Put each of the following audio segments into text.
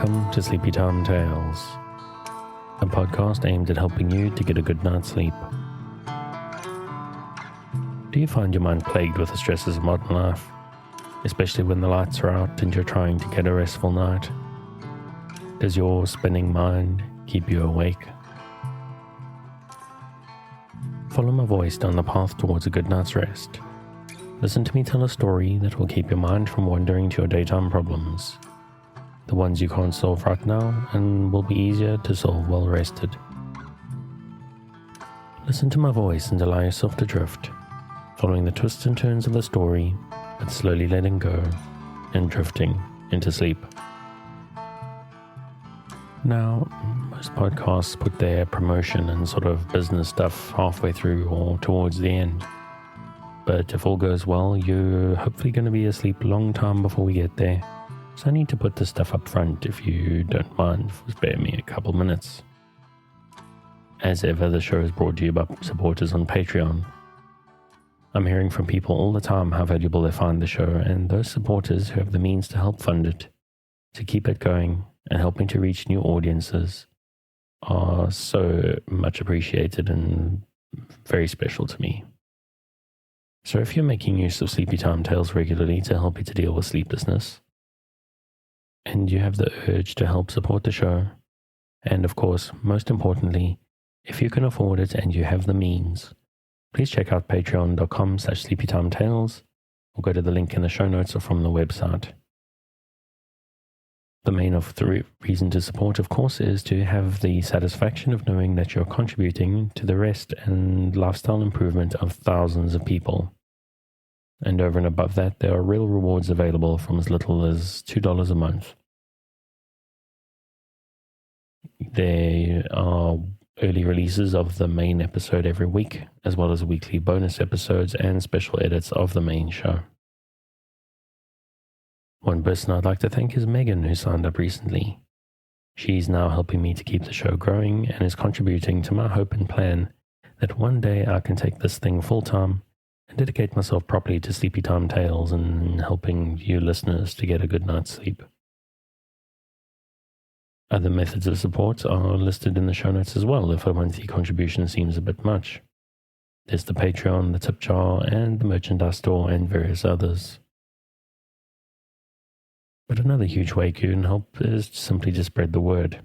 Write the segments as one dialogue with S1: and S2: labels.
S1: Welcome to Sleepy Time Tales, a podcast aimed at helping you to get a good night's sleep. Do you find your mind plagued with the stresses of modern life, especially when the lights are out and you're trying to get a restful night? Does your spinning mind keep you awake? Follow my voice down the path towards a good night's rest. Listen to me tell a story that will keep your mind from wandering to your daytime problems. The ones you can't solve right now and will be easier to solve while rested. Listen to my voice and allow yourself to drift, following the twists and turns of the story, but slowly letting go and drifting into sleep. Now, most podcasts put their promotion and sort of business stuff halfway through or towards the end. But if all goes well, you're hopefully going to be asleep a long time before we get there. So I need to put this stuff up front if you don't mind. Spare me a couple minutes. As ever, the show is brought to you by supporters on Patreon. I'm hearing from people all the time how valuable they find the show, and those supporters who have the means to help fund it, to keep it going and helping to reach new audiences, are so much appreciated and very special to me. So if you're making use of Sleepy Time Tales regularly to help you to deal with sleeplessness, and you have the urge to help support the show, and of course, most importantly, if you can afford it and you have the means, please check out patreon.com/sleepytimetales or go to the link in the show notes or from the website. The main of the reason to support, of course, is to have the satisfaction of knowing that you're contributing to the rest and lifestyle improvement of thousands of people. And over and above that, there are real rewards available from as little as $2 a month. There are early releases of the main episode every week, as well as weekly bonus episodes and special edits of the main show. One person I'd like to thank is Megan, who signed up recently. She's now helping me to keep the show growing and is contributing to my hope and plan that one day I can take this thing full-time and dedicate myself properly to Sleepy Time Tales and helping you listeners to get a good night's sleep. Other methods of support are listed in the show notes as well if a monthly contribution seems a bit much. There's the Patreon, the tip jar, and the merchandise store, and various others. But another huge way you can help is simply to spread the word.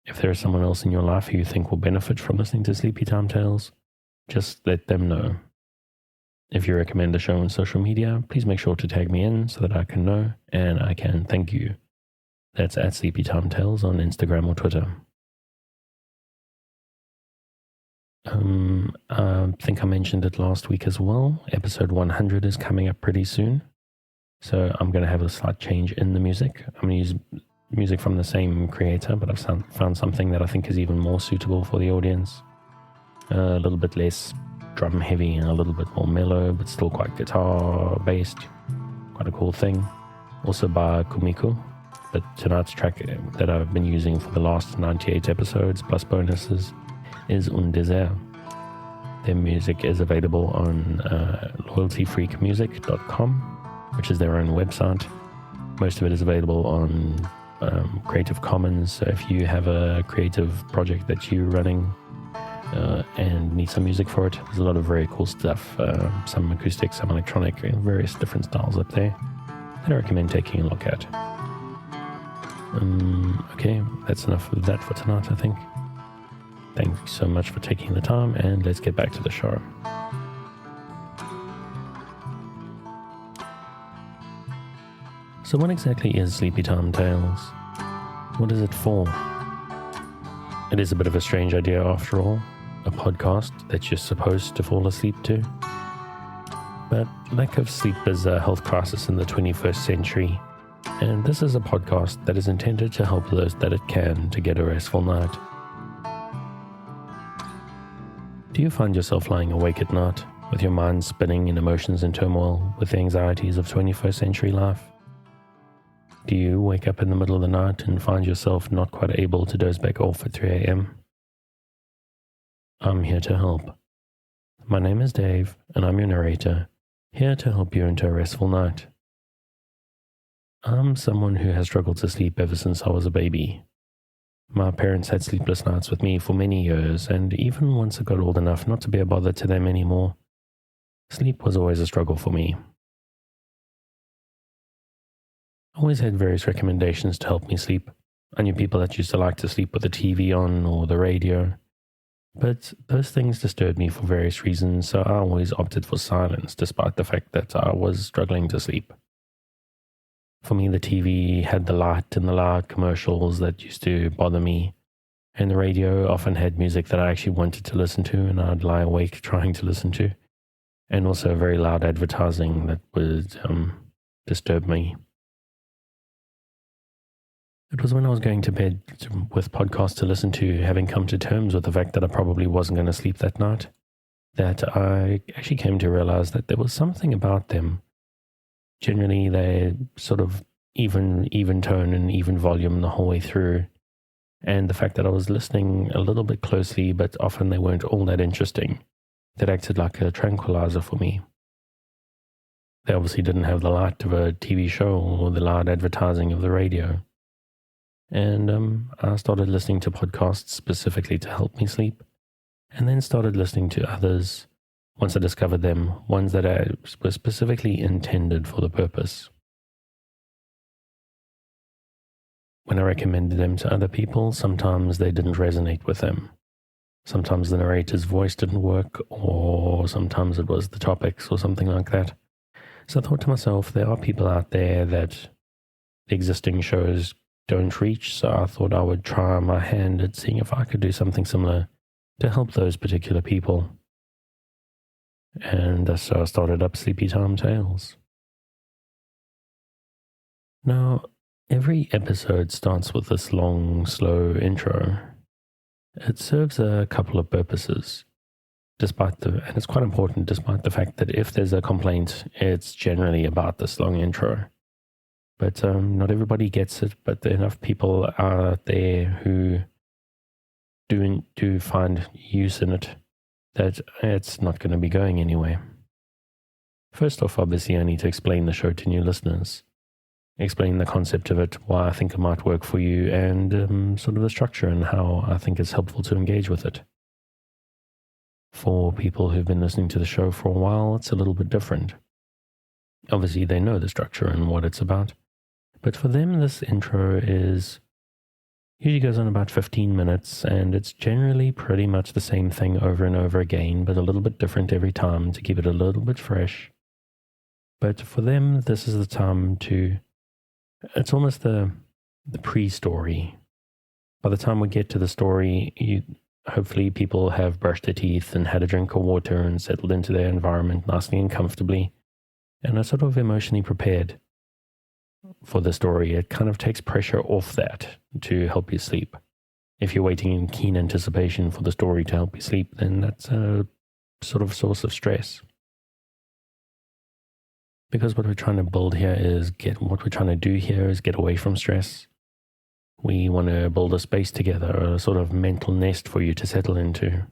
S1: If there is someone else in your life who you think will benefit from listening to Sleepy Time Tales, just let them know. If you recommend the show on social media, please make sure to tag me in so that I can know and I can thank you. That's at Sleepy Time Tales on Instagram or Twitter. I think I mentioned it last week as well. Episode 100 is coming up pretty soon. So I'm going to have a slight change in the music. I'm going to use music from the same creator, but I've found something that I think is even more suitable for the audience. A little bit less drum heavy and a little bit more mellow, but still quite guitar based. Quite a cool thing. Also by Kumiko. But tonight's track that I've been using for the last 98 episodes plus bonuses is Un Désert. Their music is available on loyaltyfreakmusic.com, which is their own website. Most of it is available on Creative Commons. So if you have a creative project that you're running and need some music for it, there's a lot of very cool stuff. Some acoustic, some electronic, various different styles up there that I recommend taking a look at. Okay, that's enough of that for tonight, I think. Thank you so much for taking the time, and let's get back to the show. So what exactly is Sleepy Time Tales? What is it for? It is a bit of a strange idea after all, a podcast that you're supposed to fall asleep to. But lack of sleep is a health crisis in the 21st century, and this is a podcast that is intended to help those that it can to get a restful night. Do you find yourself lying awake at night, with your mind spinning in emotions in turmoil with the anxieties of 21st century life? Do you wake up in the middle of the night and find yourself not quite able to doze back off at 3 a.m.? I'm here to help. My name is Dave, and I'm your narrator, here to help you into a restful night. I'm someone who has struggled to sleep ever since I was a baby. My parents had sleepless nights with me for many years, and even once I got old enough not to be a bother to them anymore, sleep was always a struggle for me. I always had various recommendations to help me sleep. I knew people that used to like to sleep with the TV on or the radio, but those things disturbed me for various reasons, so I always opted for silence despite the fact that I was struggling to sleep. For me, the TV had the light and the loud commercials that used to bother me, and the radio often had music that I actually wanted to listen to and I'd lie awake trying to listen to, and also very loud advertising that would disturb me. It was when I was going to bed with podcasts to listen to, having come to terms with the fact that I probably wasn't going to sleep that night, that I actually came to realize that there was something about them. Generally, they sort of even tone and even volume the whole way through. And the fact that I was listening a little bit closely, but often they weren't all that interesting, that acted like a tranquilizer for me. They obviously didn't have the light of a TV show or the loud advertising of the radio. And I started listening to podcasts specifically to help me sleep, and then started listening to others once I discovered them, ones that were specifically intended for the purpose. When I recommended them to other people, sometimes they didn't resonate with them. Sometimes the narrator's voice didn't work, or sometimes it was the topics or something like that. So I thought to myself, there are people out there that the existing shows don't reach, so I thought I would try my hand at seeing if I could do something similar to help those particular people. And so I started up Sleepy Time Tales. Now, every episode starts with this long, slow intro. It serves a couple of purposes, and it's quite important despite the fact that if there's a complaint, it's generally about this long intro. But not everybody gets it, but enough people are there who do find use in it that it's not going to be going anywhere. First off, obviously, I need to explain the show to new listeners. Explain the concept of it, why I think it might work for you, and sort of the structure and how I think it's helpful to engage with it. For people who've been listening to the show for a while, it's a little bit different. Obviously, they know the structure and what it's about. But for them, this intro usually goes on about 15 minutes, and it's generally pretty much the same thing over and over again, but a little bit different every time to keep it a little bit fresh. But for them, this is the time it's almost the pre-story. By the time we get to the story, hopefully people have brushed their teeth and had a drink of water and settled into their environment nicely and comfortably, and are sort of emotionally prepared for the story. It kind of takes pressure off that to help you sleep. If you're waiting in keen anticipation for the story to help you sleep, then that's a sort of source of stress. Because what we're trying to build here is get away from stress. We want to build a space together, a sort of mental nest for you to settle into.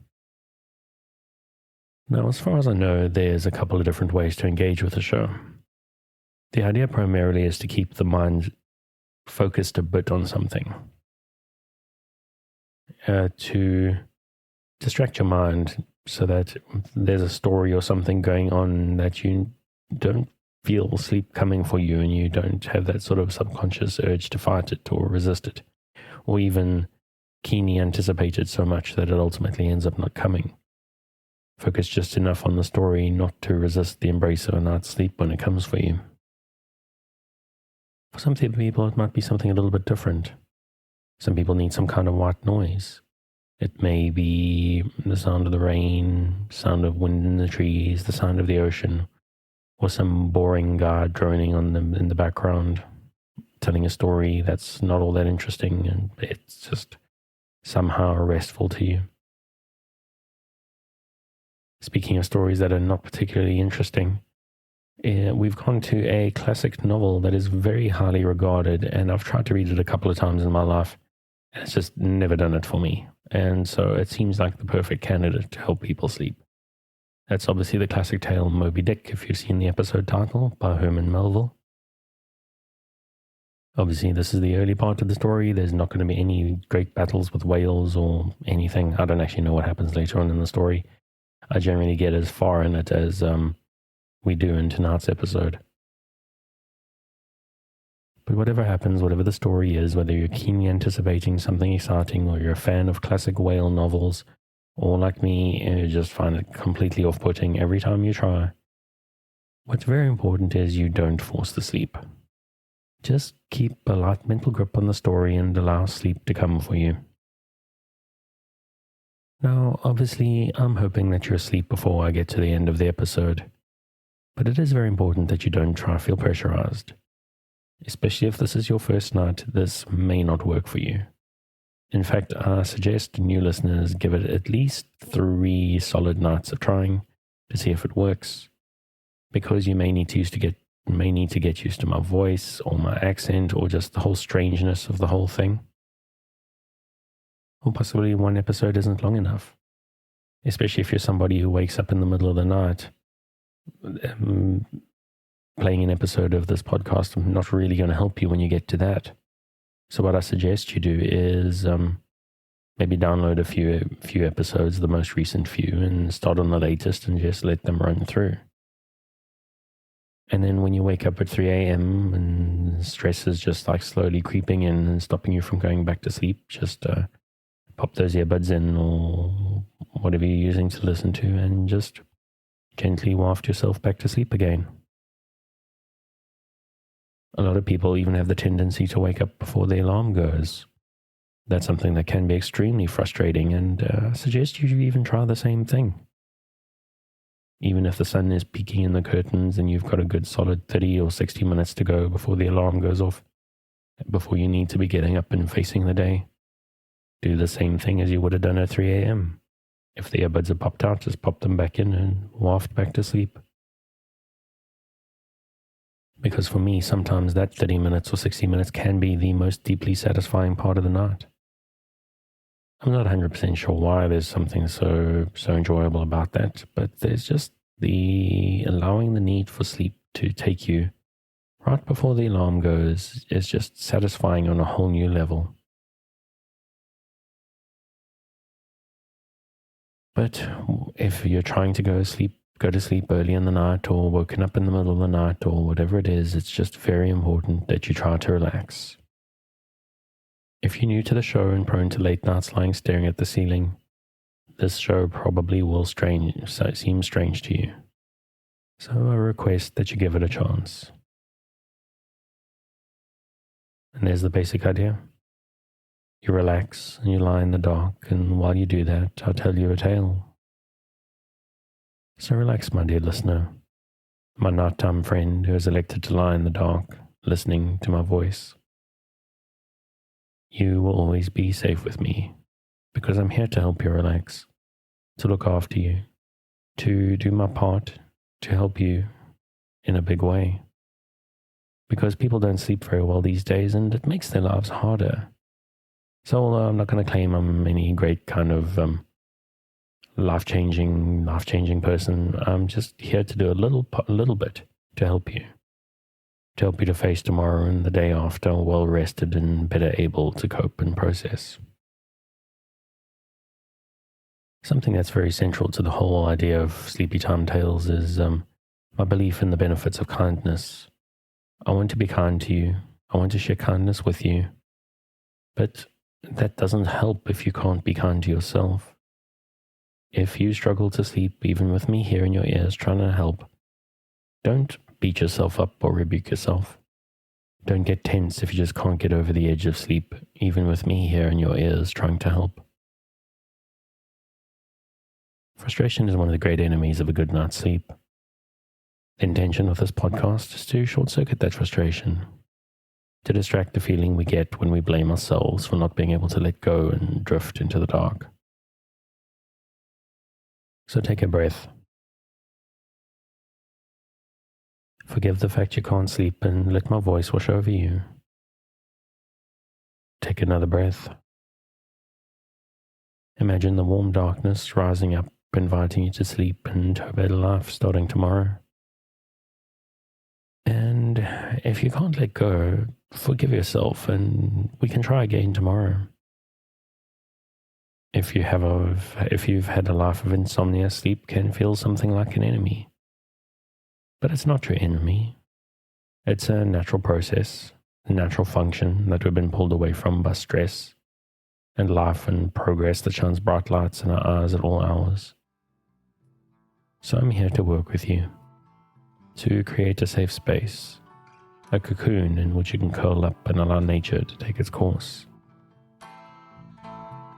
S1: Now, as far as I know, there's a couple of different ways to engage with the show. The idea primarily is to keep the mind focused a bit on something. To distract your mind so that there's a story or something going on that you don't feel sleep coming for you, and you don't have that sort of subconscious urge to fight it or resist it, or even keenly anticipate it so much that it ultimately ends up not coming. Focus just enough on the story not to resist the embrace of a night's sleep when it comes for you. For some people, it might be something a little bit different. Some people need some kind of white noise. It may be the sound of the rain, sound of wind in the trees, the sound of the ocean, or some boring guy droning on them in the background, telling a story that's not all that interesting, and it's just somehow restful to you. Speaking of stories that are not particularly interesting, we've gone to a classic novel that is very highly regarded, and I've tried to read it a couple of times in my life, and it's just never done it for me. And so it seems like the perfect candidate to help people sleep. That's obviously the classic tale Moby Dick, if you've seen the episode title, by Herman Melville. Obviously, this is the early part of the story. There's not going to be any great battles with whales or anything. I don't actually know what happens later on in the story. I generally get as far in it as we do in tonight's episode. But whatever happens, whatever the story is, whether you're keenly anticipating something exciting or you're a fan of classic whale novels, or like me, you just find it completely off-putting every time you try, what's very important is you don't force the sleep. Just keep a light mental grip on the story and allow sleep to come for you. Now, obviously, I'm hoping that you're asleep before I get to the end of the episode, but it is very important that you don't try to feel pressurized. Especially if this is your first night, this may not work for you. In fact, I suggest new listeners give it at least 3 solid nights of trying to see if it works, because you may need to get used to my voice or my accent or just the whole strangeness of the whole thing. Or possibly one episode isn't long enough, especially if you're somebody who wakes up in the middle of the night. Playing an episode of this podcast is not really going to help you when you get to that. So what I suggest you do is maybe download a few episodes, the most recent few, and start on the latest and just let them run through. And then when you wake up at 3 a.m. and stress is just like slowly creeping in and stopping you from going back to sleep, just pop those earbuds in or whatever you're using to listen to and just gently waft yourself back to sleep again. A lot of people even have the tendency to wake up before the alarm goes. That's something that can be extremely frustrating, and I suggest you even try the same thing. Even if the sun is peeking in the curtains and you've got a good solid 30 or 60 minutes to go before the alarm goes off, before you need to be getting up and facing the day, do the same thing as you would have done at 3 a.m. If the earbuds are popped out, just pop them back in and waft back to sleep. Because for me, sometimes that 30 minutes or 60 minutes can be the most deeply satisfying part of the night. I'm not 100% sure why there's something so enjoyable about that, but there's just the allowing the need for sleep to take you right before the alarm goes is just satisfying on a whole new level. But if you're trying to go to sleep early in the night or woken up in the middle of the night or whatever it is, it's just very important that you try to relax. If you're new to the show and prone to late nights lying staring at the ceiling, this show probably will seem strange to you. So I request that you give it a chance. And there's the basic idea. You relax and you lie in the dark, and while you do that, I'll tell you a tale. So relax, my dear listener, my nighttime friend who has elected to lie in the dark, listening to my voice. You will always be safe with me, because I'm here to help you relax, to look after you, to do my part, to help you in a big way. Because people don't sleep very well these days, and it makes their lives harder. So although I'm not going to claim I'm any great kind of life-changing person, I'm just here to do a little bit to help you. To help you to face tomorrow and the day after well rested and better able to cope and process. Something that's very central to the whole idea of Sleepy Time Tales is my belief in the benefits of kindness. I want to be kind to you. I want to share kindness with you. But that doesn't help if you can't be kind to yourself. If you struggle to sleep, even with me here in your ears trying to help, don't beat yourself up or rebuke yourself. Don't get tense if you just can't get over the edge of sleep, even with me here in your ears trying to help. Frustration is one of the great enemies of a good night's sleep. The intention of this podcast is to short-circuit that frustration, to distract the feeling we get when we blame ourselves for not being able to let go and drift into the dark. So take a breath. Forgive the fact you can't sleep and let my voice wash over you. Take another breath. Imagine the warm darkness rising up, inviting you to sleep and a better life starting tomorrow. And if you can't let go, forgive yourself and we can try again tomorrow. If you've had a life of insomnia, sleep can feel something like an enemy. But it's not your enemy. It's a natural process, a natural function that we've been pulled away from by stress and life and progress that shines bright lights in our eyes at all hours. So I'm here to work with you, to create a safe space, a cocoon in which you can curl up and allow nature to take its course.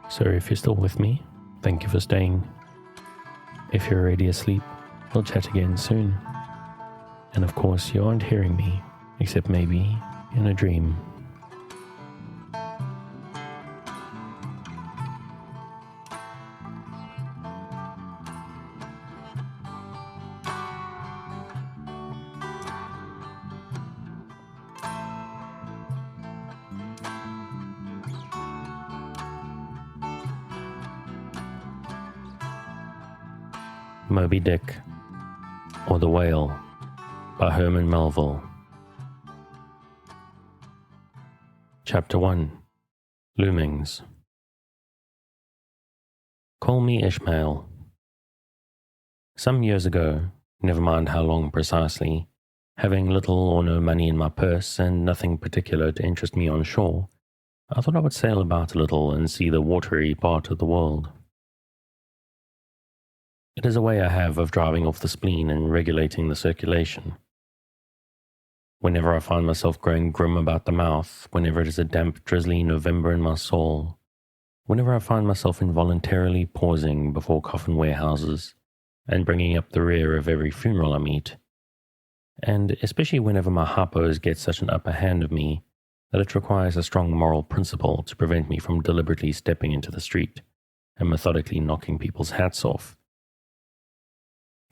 S1: So if you're still with me, thank you for staying. If you're already asleep, we'll chat again soon. And of course, you aren't hearing me, except maybe in a dream. Moby Dick, or The Whale, by Herman Melville. Chapter 1, Loomings. Call me Ishmael. Some years ago, never mind how long precisely, having little or no money in my purse and nothing particular to interest me on shore, I thought I would sail about a little and see the watery part of the world. It is a way I have of driving off the spleen and regulating the circulation. Whenever I find myself growing grim about the mouth, whenever it is a damp, drizzly November in my soul, whenever I find myself involuntarily pausing before coffin warehouses and bringing up the rear of every funeral I meet, and especially whenever my hypos get such an upper hand of me that it requires a strong moral principle to prevent me from deliberately stepping into the street and methodically knocking people's hats off,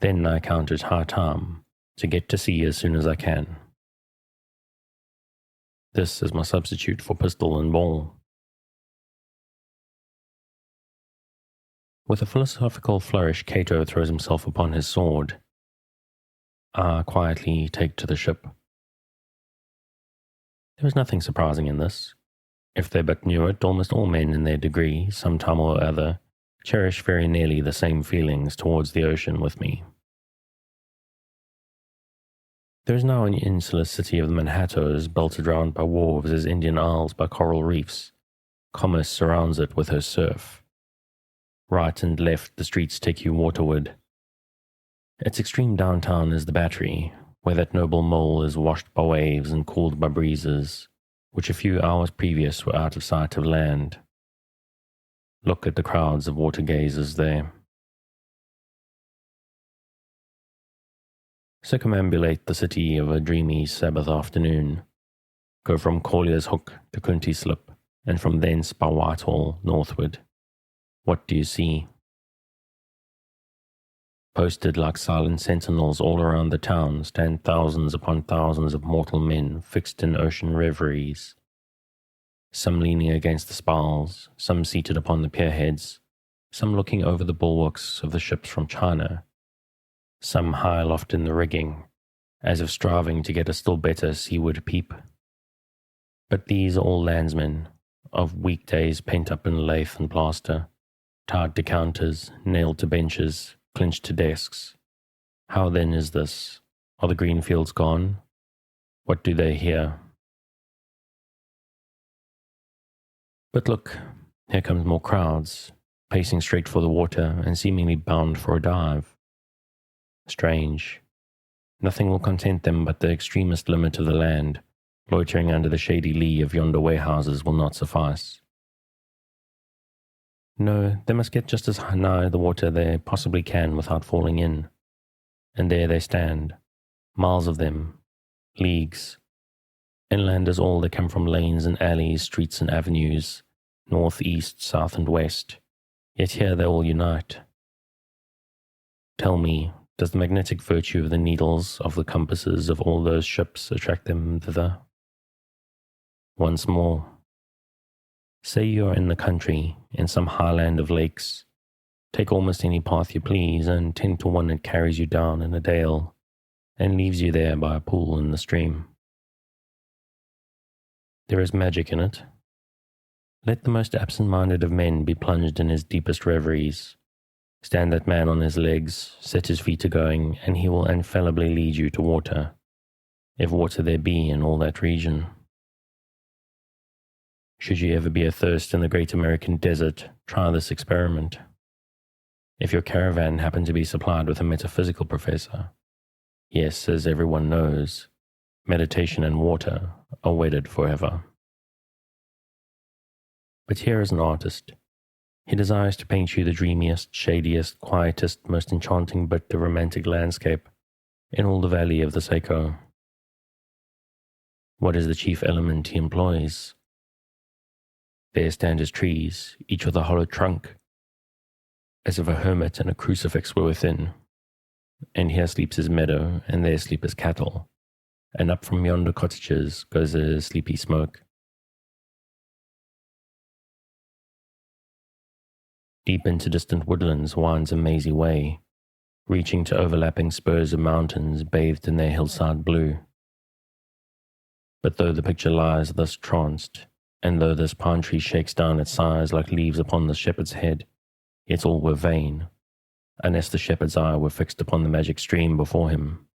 S1: then I count it high time to get to sea as soon as I can. This is my substitute for pistol and ball. With a philosophical flourish, Cato throws himself upon his sword. I quietly take to the ship. There is nothing surprising in this. If they but knew it, almost all men in their degree, some time or other, cherish very nearly the same feelings towards the ocean with me. There is now an insular city of the Manhattoes, belted round by wharves as Indian isles by coral reefs. Commerce surrounds it with her surf. Right and left, the streets take you waterward. Its extreme downtown is the Battery, where that noble mole is washed by waves and cooled by breezes, which a few hours previous were out of sight of land. Look at the crowds of water gazers there. Circumambulate the city of a dreamy Sabbath afternoon. Go from Collier's Hook to County Slip, and from thence by Whitehall northward. What do you see? Posted like silent sentinels all around the town stand thousands upon thousands of mortal men fixed in ocean reveries. Some leaning against the spars, some seated upon the pierheads, some looking over the bulwarks of the ships from China, some high aloft in the rigging, as if striving to get a still better seaward peep. But these are all landsmen, of weekdays pent up in lath and plaster, tied to counters, nailed to benches, clinched to desks. How then is this? Are the green fields gone? What do they hear? But look, here comes more crowds, pacing straight for the water and seemingly bound for a dive. Strange. Nothing will content them but the extremest limit of the land. Loitering under the shady lee of yonder warehouses will not suffice. No, they must get just as nigh the water they possibly can without falling in. And there they stand, miles of them, leagues. Inland is all that come from lanes and alleys, streets and avenues, north, east, south and west. Yet here they all unite. Tell me, does the magnetic virtue of the needles, of the compasses of all those ships attract them thither? Once more, say you are in the country, in some highland of lakes. Take almost any path you please, and 10 to 1 it carries you down in a dale, and leaves you there by a pool in the stream. There is magic in it. Let the most absent-minded of men be plunged in his deepest reveries. Stand that man on his legs, set his feet a-going, and he will infallibly lead you to water, if water there be in all that region. Should you ever be athirst in the great American desert, try this experiment. If your caravan happen to be supplied with a metaphysical professor, yes, as everyone knows, meditation and water are wedded forever. But here is an artist. He desires to paint you the dreamiest, shadiest, quietest, most enchanting bit of romantic landscape in all the valley of the Seco. What is the chief element he employs? There stand his trees, each with a hollow trunk, as if a hermit and a crucifix were within. And here sleeps his meadow, and there sleep his cattle, and up from yonder cottages goes a sleepy smoke. Deep into distant woodlands winds a mazy way, reaching to overlapping spurs of mountains bathed in their hillside blue. But though the picture lies thus tranced, and though this pine tree shakes down its sighs like leaves upon the shepherd's head, yet all were vain, unless the shepherd's eye were fixed upon the magic stream before him.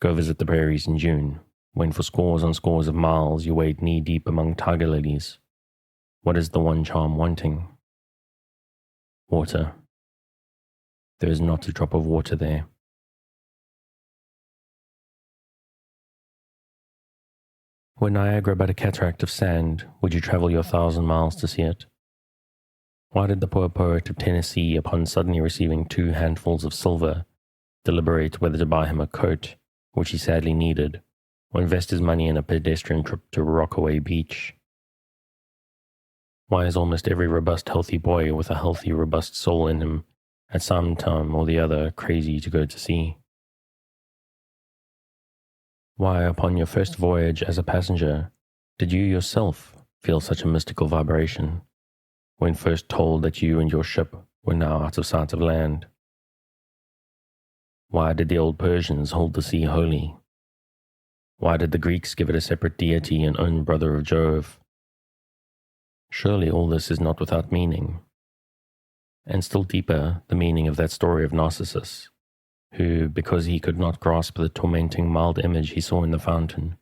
S1: Go visit the prairies in June, when for scores on scores of miles you wade knee-deep among tiger lilies. What is the one charm wanting? Water. There is not a drop of water there. Were Niagara but a cataract of sand, would you travel your 1,000 miles to see it? Why did the poor poet of Tennessee, upon suddenly receiving 2 handfuls of silver, deliberate whether to buy him a coat, which he sadly needed, or invest his money in a pedestrian trip to Rockaway Beach? Why is almost every robust, healthy boy with a healthy, robust soul in him, at some time or the other, crazy to go to sea? Why, upon your first voyage as a passenger, did you yourself feel such a mystical vibration, when first told that you and your ship were now out of sight of land? Why did the old Persians hold the sea holy? Why did the Greeks give it a separate deity and own brother of Jove? Surely all this is not without meaning. And still deeper, the meaning of that story of Narcissus, who, because he could not grasp the tormenting mild image he saw in the fountain,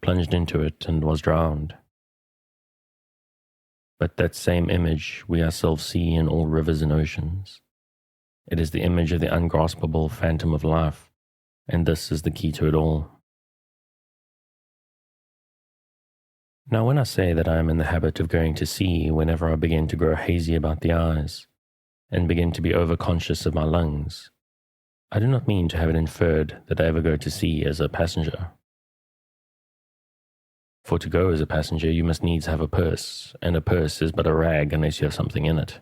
S1: plunged into it and was drowned. But that same image we ourselves see in all rivers and oceans. It is the image of the ungraspable phantom of life, and this is the key to it all. Now, when I say that I am in the habit of going to sea whenever I begin to grow hazy about the eyes, and begin to be overconscious of my lungs, I do not mean to have it inferred that I ever go to sea as a passenger. For to go as a passenger you must needs have a purse, and a purse is but a rag unless you have something in it.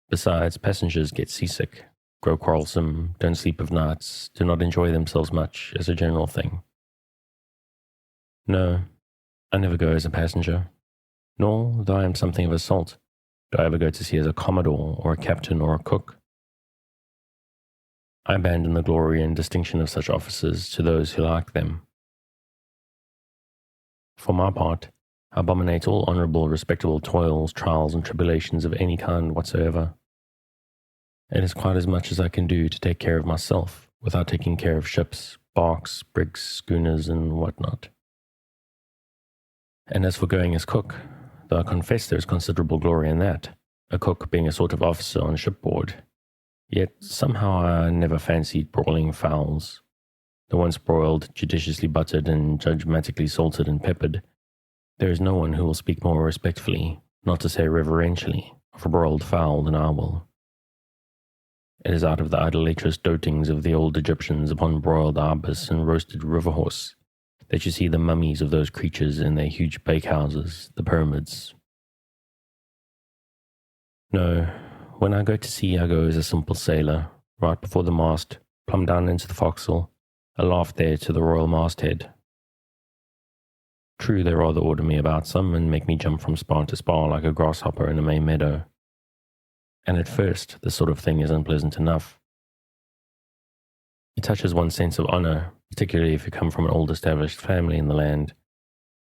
S1: Besides, passengers get seasick, grow quarrelsome, don't sleep of nights, do not enjoy themselves much as a general thing. No, I never go as a passenger, nor, though I am something of a salt, do I ever go to sea as a commodore or a captain or a cook. I abandon the glory and distinction of such offices to those who like them. For my part, I abominate all honourable, respectable toils, trials, and tribulations of any kind whatsoever. It is quite as much as I can do to take care of myself without taking care of ships, barks, brigs, schooners, and what not. And as for going as cook, though I confess there is considerable glory in that, a cook being a sort of officer on shipboard, yet somehow I never fancied broiling fowls. The once broiled, judiciously buttered, and judgmatically salted and peppered, there is no one who will speak more respectfully, not to say reverentially, of a broiled fowl than I will. It is out of the idolatrous dotings of the old Egyptians upon broiled ibis and roasted river horse that you see the mummies of those creatures in their huge bakehouses, the pyramids. No, when I go to sea I go as a simple sailor, right before the mast, plumb down into the forecastle, aloft there to the royal masthead. True, they rather order me about some and make me jump from spar to spar like a grasshopper in a May meadow. And at first, this sort of thing is unpleasant enough. It touches one's sense of honour, particularly if you come from an old established family in the land,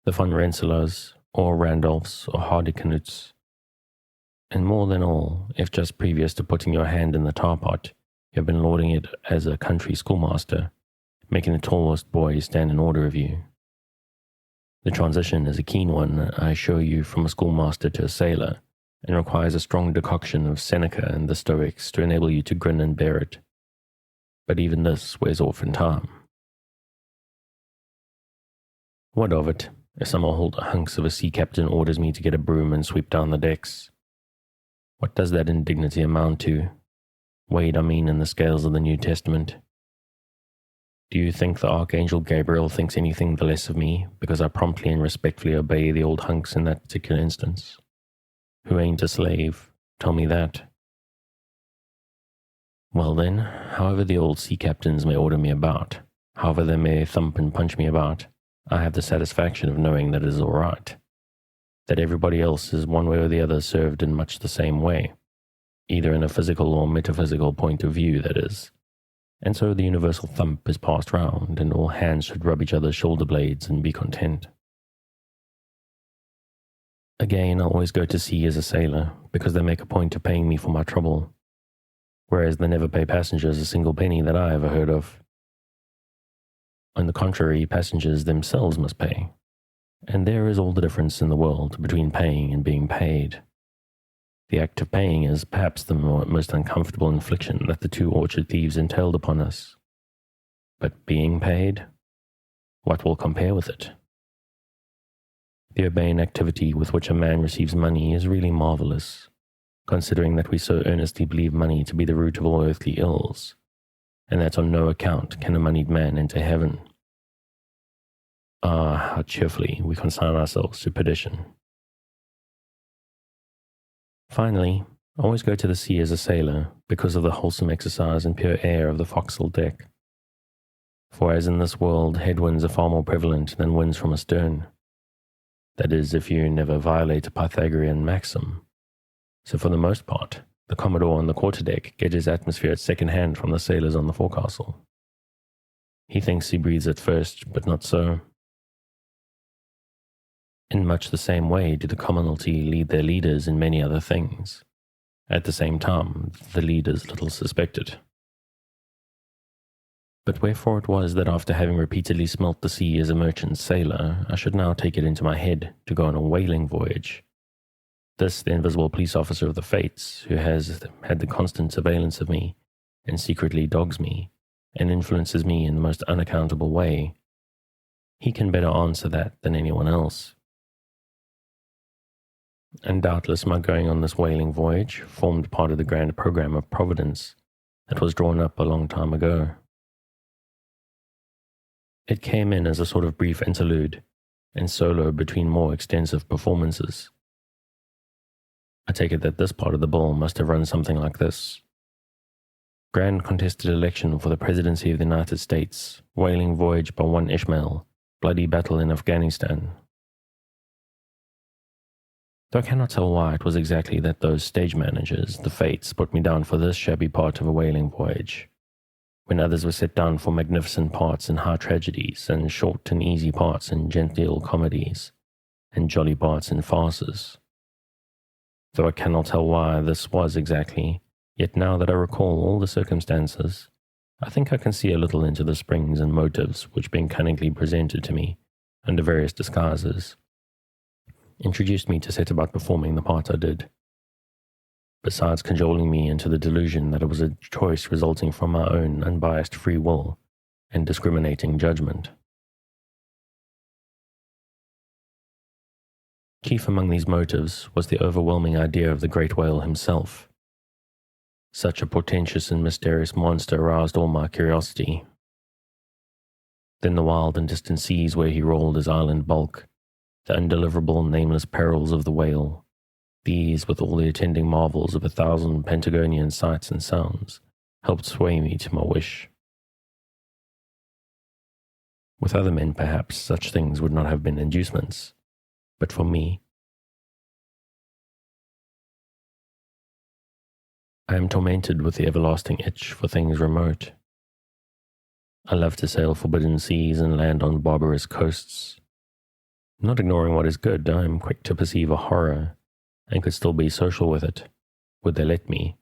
S1: the Von Rensselaers, or Randolphs, or Hardicanuts. And more than all, if just previous to putting your hand in the tar pot, you have been lording it as a country schoolmaster, making the tallest boy stand in order of you. The transition is a keen one, I assure you, from a schoolmaster to a sailor, and requires a strong decoction of Seneca and the Stoics to enable you to grin and bear it. But even this wears off in time. What of it, if some old hunks of a sea captain orders me to get a broom and sweep down the decks? What does that indignity amount to? Weighed, I mean, in the scales of the New Testament. Do you think the Archangel Gabriel thinks anything the less of me because I promptly and respectfully obey the old hunks in that particular instance? Who ain't a slave? Tell me that. Well then, however the old sea captains may order me about, however they may thump and punch me about, I have the satisfaction of knowing that it is all right. That everybody else is one way or the other served in much the same way, either in a physical or metaphysical point of view, that is. And so the universal thump is passed round, and all hands should rub each other's shoulder blades and be content. Again, I always go to sea as a sailor, because they make a point of paying me for my trouble, whereas they never pay passengers a single penny that I ever heard of. On the contrary, passengers themselves must pay, and there is all the difference in the world between paying and being paid. The act of paying is perhaps the most uncomfortable infliction that the two orchard thieves entailed upon us. But being paid? What will compare with it? The urbane activity with which a man receives money is really marvelous, considering that we so earnestly believe money to be the root of all earthly ills, and that on no account can a moneyed man enter heaven. Ah, how cheerfully we consign ourselves to perdition. Finally, I always go to the sea as a sailor because of the wholesome exercise and pure air of the forecastle deck. For as in this world, headwinds are far more prevalent than winds from astern. That is, if you never violate a Pythagorean maxim. So for the most part, the Commodore on the quarterdeck gets his atmosphere at second hand from the sailors on the forecastle. He thinks he breathes it first, but not so. In much the same way do the commonalty lead their leaders in many other things. At the same time, the leaders little suspect it. But wherefore it was that after having repeatedly smelt the sea as a merchant sailor, I should now take it into my head to go on a whaling voyage. This, the invisible police officer of the fates, who has had the constant surveillance of me, and secretly dogs me, and influences me in the most unaccountable way. He can better answer that than anyone else. And doubtless my going on this whaling voyage formed part of the grand program of Providence that was drawn up a long time ago. It came in as a sort of brief interlude and solo between more extensive performances. I take it that this part of the bill must have run something like this. Grand contested election for the presidency of the United States, whaling voyage by one Ishmael, bloody battle in Afghanistan. Though I cannot tell why it was exactly that those stage managers, the fates, put me down for this shabby part of a whaling voyage, when others were set down for magnificent parts in high tragedies, and short and easy parts in genteel comedies, and jolly parts in farces. Though I cannot tell why this was exactly, yet now that I recall all the circumstances, I think I can see a little into the springs and motives which, being cunningly presented to me, under various disguises, introduced me to set about performing the part I did, besides cajoling me into the delusion that it was a choice resulting from my own unbiased free will and discriminating judgment. Chief among these motives was the overwhelming idea of the great whale himself. Such a portentous and mysterious monster aroused all my curiosity. Then the wild and distant seas where he rolled his island bulk, the undeliverable nameless perils of the whale, these, with all the attending marvels of 1,000 Pentagonian sights and sounds, helped sway me to my wish. With other men, perhaps, such things would not have been inducements, but for me, I am tormented with the everlasting itch for things remote. I love to sail forbidden seas and land on barbarous coasts. Not ignoring what is good, I am quick to perceive a horror, and could still be social with it, would they let me,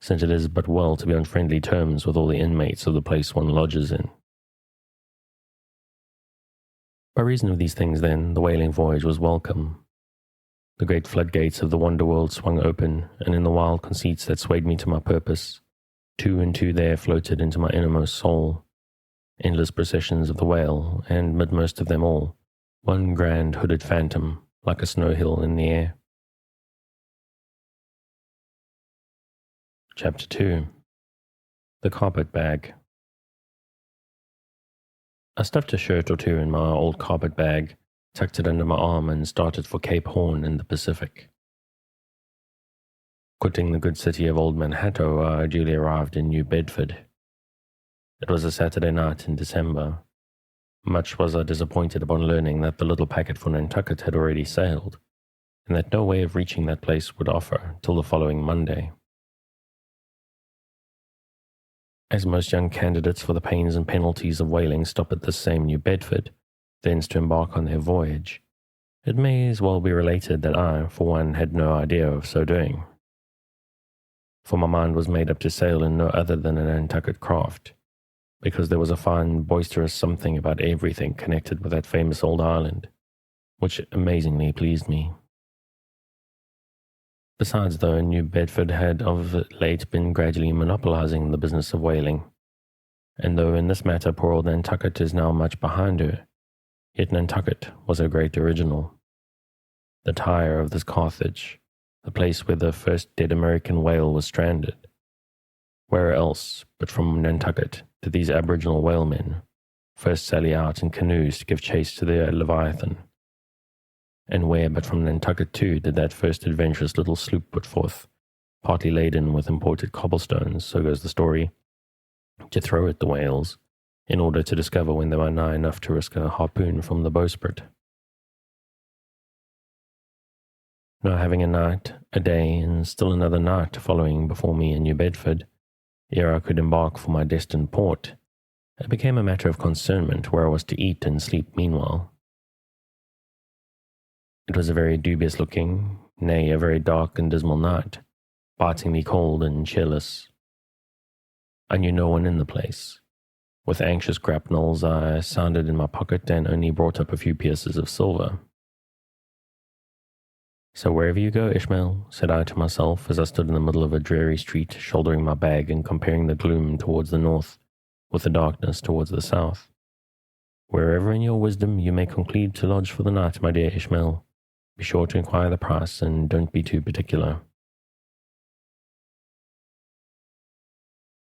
S1: since it is but well to be on friendly terms with all the inmates of the place one lodges in. By reason of these things, then, the whaling voyage was welcome. The great floodgates of the wonder-world swung open, and in the wild conceits that swayed me to my purpose, two and two there floated into my innermost soul, endless processions of the whale, and midmost of them all, one grand hooded phantom, like a snow hill in the air. Chapter 2. The Carpet Bag. I stuffed a shirt or two in my old carpet bag, tucked it under my arm, and started for Cape Horn in the Pacific. Quitting the good city of Old Manhattan, I duly arrived in New Bedford. It was a Saturday night in December. Much was I disappointed upon learning that the little packet for Nantucket had already sailed, and that no way of reaching that place would offer till the following Monday. As most young candidates for the pains and penalties of whaling stop at this same New Bedford, thence to embark on their voyage, it may as well be related that I, for one, had no idea of so doing. For my mind was made up to sail in no other than a Nantucket craft, because there was a fine boisterous something about everything connected with that famous old island, which amazingly pleased me. Besides, though, New Bedford had of late been gradually monopolizing the business of whaling, and though in this matter poor old Nantucket is now much behind her, yet Nantucket was her great original, the Tyre of this Carthage, the place where the first dead American whale was stranded. Where else but from Nantucket did these aboriginal whalemen first sally out in canoes to give chase to their Leviathan? And where but from Nantucket too did that first adventurous little sloop put forth, partly laden with imported cobblestones, so goes the story, to throw at the whales, in order to discover when they were nigh enough to risk a harpoon from the bowsprit. Now having a night, a day, and still another night following before me in New Bedford, ere I could embark for my destined port, it became a matter of concernment where I was to eat and sleep meanwhile. It was a very dubious-looking, nay, a very dark and dismal night, bitingly cold and cheerless. I knew no one in the place. With anxious grapnels I sounded in my pocket and only brought up a few pieces of silver. So wherever you go, Ishmael, said I to myself as I stood in the middle of a dreary street, shouldering my bag and comparing the gloom towards the north with the darkness towards the south. Wherever in your wisdom you may conclude to lodge for the night, my dear Ishmael, be sure to inquire the price, and don't be too particular.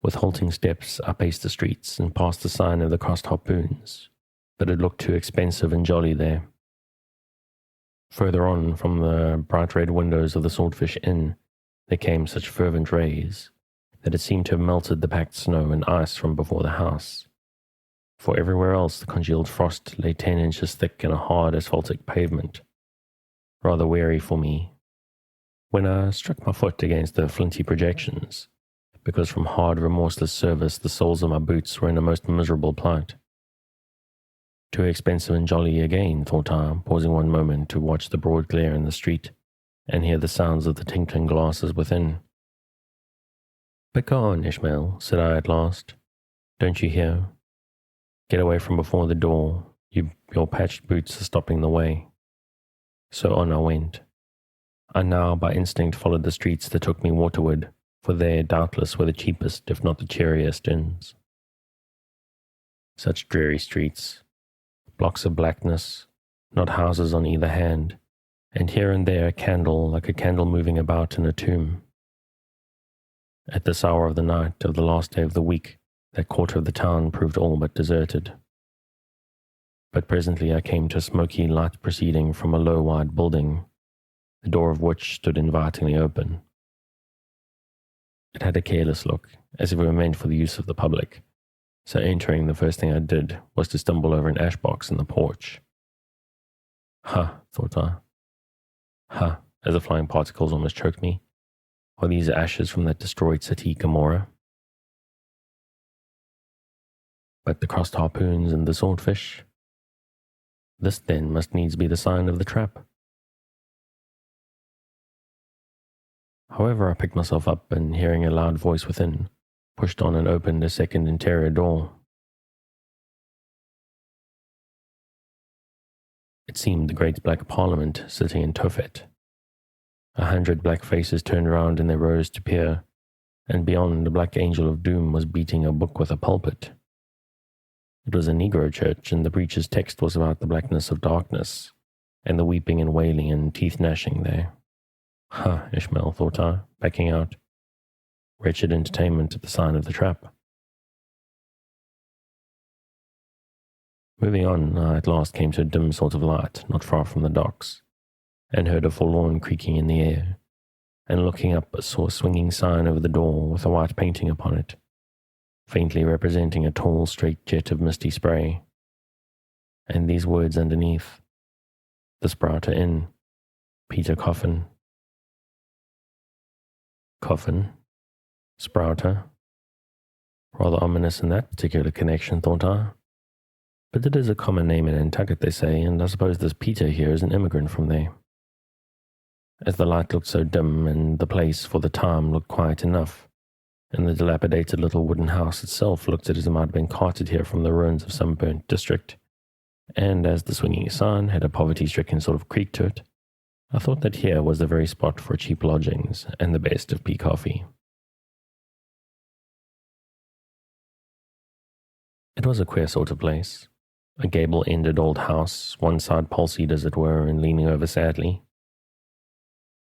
S1: With halting steps, I paced the streets and passed the sign of the crossed harpoons, but it looked too expensive and jolly there. Further on, from the bright red windows of the Swordfish Inn, there came such fervent rays that it seemed to have melted the packed snow and ice from before the house, for everywhere else the congealed frost lay 10 inches thick in a hard asphaltic pavement, rather weary for me, when I struck my foot against the flinty projections, because from hard remorseless service the soles of my boots were in a most miserable plight. Too expensive and jolly again, thought I, pausing one moment to watch the broad glare in the street, and hear the sounds of the tinkling glasses within. But go on, Ishmael, said I at last. Don't you hear? Get away from before the door, your patched boots are stopping the way. So on I went. I now by instinct followed the streets that took me waterward, for there doubtless were the cheapest, if not the cheeriest inns. Such dreary streets, blocks of blackness, not houses on either hand, and here and there a candle like a candle moving about in a tomb. At this hour of the night of the last day of the week, that quarter of the town proved all but deserted. But presently I came to a smoky light proceeding from a low wide building, the door of which stood invitingly open. It had a careless look, as if it were meant for the use of the public, so entering, the first thing I did was to stumble over an ash box in the porch. Ha, thought I. Ha, as the flying particles almost choked me. Are these ashes from that destroyed city, Gomorrah? But the crossed harpoons and the swordfish? This then must needs be the sign of the trap. However, I picked myself up and, hearing a loud voice within, pushed on and opened a second interior door. It seemed the great black parliament sitting in Tophet. 100 black faces turned round in their rows to peer, and beyond, the black angel of doom was beating a book with a pulpit. It was a Negro church, and the preacher's text was about the blackness of darkness, and the weeping and wailing and teeth gnashing there. Ha, Ishmael, thought I, backing out. Wretched entertainment at the sign of the trap. Moving on, I at last came to a dim sort of light, not far from the docks, and heard a forlorn creaking in the air, and looking up, I saw a swinging sign over the door with a white painting upon it, faintly representing a tall, straight jet of misty spray, and these words underneath: "The Spartan Inn, Peter Coffin." Coffin? Sprouter? Rather ominous in that particular connection, thought I. But it is a common name in Nantucket, they say, and I suppose this Peter here is an immigrant from there. As the light looked so dim, and the place, for the time, looked quiet enough, and the dilapidated little wooden house itself looked as it might have been carted here from the ruins of some burnt district, and as the swinging sign had a poverty-stricken sort of creak to it, I thought that here was the very spot for cheap lodgings and the best of pea coffee. It was a queer sort of place. A gable-ended old house, one side palsied as it were, and leaning over sadly.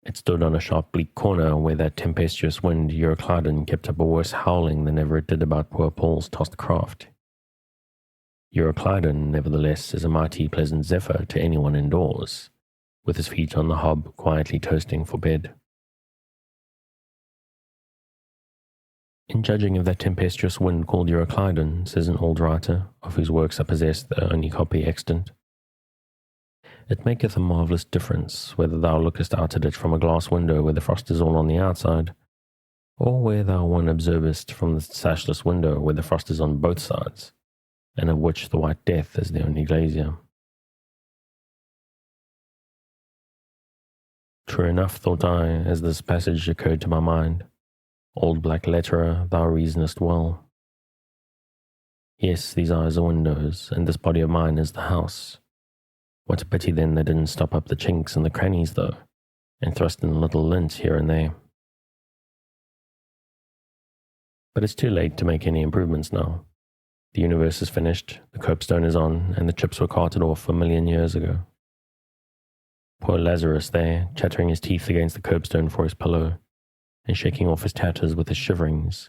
S1: It stood on a sharp bleak corner where that tempestuous wind Euroclydon kept up a worse howling than ever it did about poor Paul's tossed craft. Euroclydon, nevertheless, is a mighty pleasant zephyr to anyone indoors, with his feet on the hob, quietly toasting for bed. In judging of that tempestuous wind called Euroclydon, says an old writer, of whose works I possess the only copy extant, it maketh a marvellous difference whether thou lookest out at it from a glass window where the frost is all on the outside, or where thou one observest from the sashless window where the frost is on both sides, and of which the white death is the only glazier. True enough, thought I, as this passage occurred to my mind. Old black letterer, thou reasonest well. Yes, these eyes are windows, and this body of mine is the house. What a pity then they didn't stop up the chinks and the crannies, though, and thrust in a little lint here and there. But it's too late to make any improvements now. The universe is finished, the copestone is on, and the chips were carted off 1,000,000 years ago. Poor Lazarus there, chattering his teeth against the copestone for his pillow, and shaking off his tatters with his shiverings.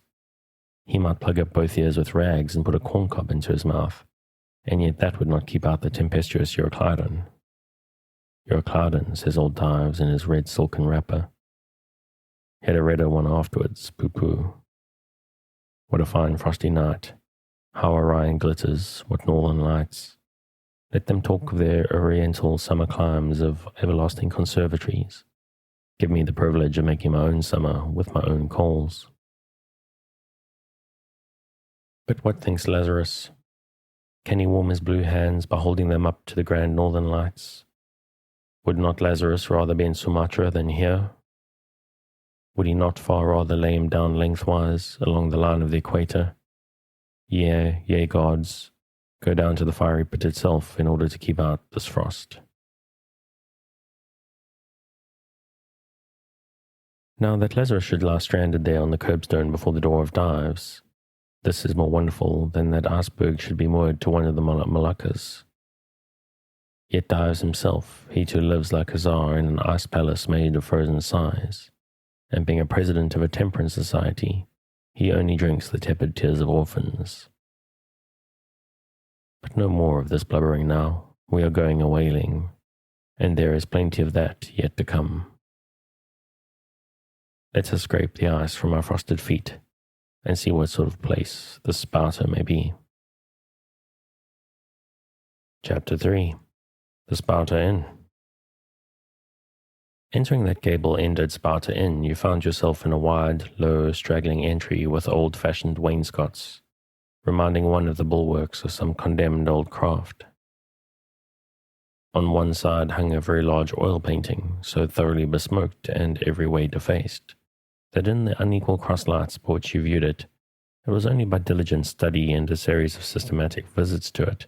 S1: He might plug up both ears with rags and put a corncob into his mouth, and yet that would not keep out the tempestuous Euroclydon. Euroclydon, says old Dives in his red silken wrapper. Had a redder one afterwards, poo-poo. What a fine frosty night. How Orion glitters, what northern lights. Let them talk of their oriental summer climes, of everlasting conservatories. Give me the privilege of making my own summer with my own coals. But what thinks Lazarus? Can he warm his blue hands by holding them up to the grand northern lights? Would not Lazarus rather be in Sumatra than here? Would he not far rather lay him down lengthwise along the line of the equator? Yea, gods, go down to the fiery pit itself in order to keep out this frost. Now that Lazarus should lie stranded there on the curbstone before the door of Dives, this is more wonderful than that iceberg should be moored to one of the Moluccas. Yet Dives himself, he too lives like a czar in an ice palace made of frozen sighs, and being a president of a temperance society, he only drinks the tepid tears of orphans. But no more of this blubbering now. We are going a-whaling, and there is plenty of that yet to come. Let us scrape the ice from our frosted feet, and see what sort of place the Sparta may be. Chapter 3. The Sparta Inn. Entering that gable-ended Sparta Inn, you found yourself in a wide, low, straggling entry with old-fashioned wainscots, reminding one of the bulwarks of some condemned old craft. On one side hung a very large oil painting, so thoroughly besmoked and every way defaced, that in the unequal cross-lights by which you viewed it, it was only by diligent study and a series of systematic visits to it,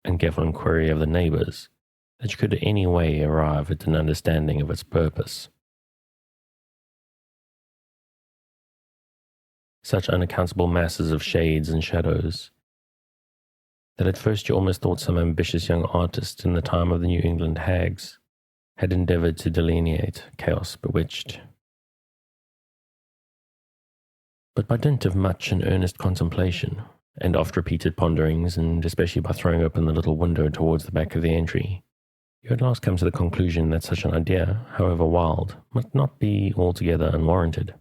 S1: and careful inquiry of the neighbours, that you could in any way arrive at an understanding of its purpose. Such unaccountable masses of shades and shadows, that at first you almost thought some ambitious young artist in the time of the New England hags had endeavoured to delineate chaos bewitched. But by dint of much and earnest contemplation, and oft-repeated ponderings, and especially by throwing open the little window towards the back of the entry, you at last come to the conclusion that such an idea, however wild, must not be altogether unwarranted.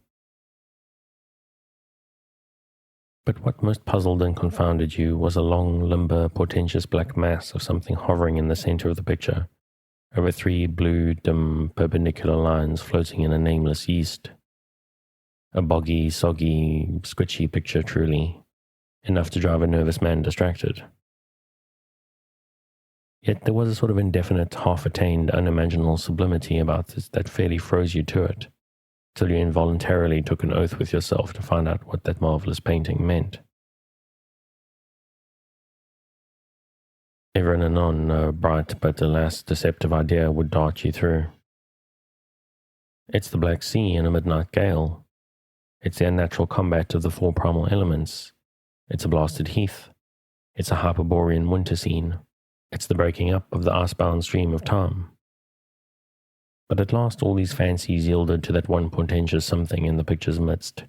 S1: But what most puzzled and confounded you was a long, limber, portentous black mass of something hovering in the centre of the picture, over 3 blue, dim, perpendicular lines floating in a nameless east. A boggy, soggy, squitchy picture truly, enough to drive a nervous man distracted. Yet there was a sort of indefinite, half-attained, unimaginable sublimity about this that fairly froze you to it, till you involuntarily took an oath with yourself to find out what that marvellous painting meant. Ever and anon a bright but alas deceptive idea would dart you through. It's the Black Sea in a midnight gale. It's the unnatural combat of the 4 primal elements. It's a blasted heath. It's a Hyperborean winter scene. It's the breaking up of the icebound stream of time. But at last all these fancies yielded to that one portentous something in the picture's midst.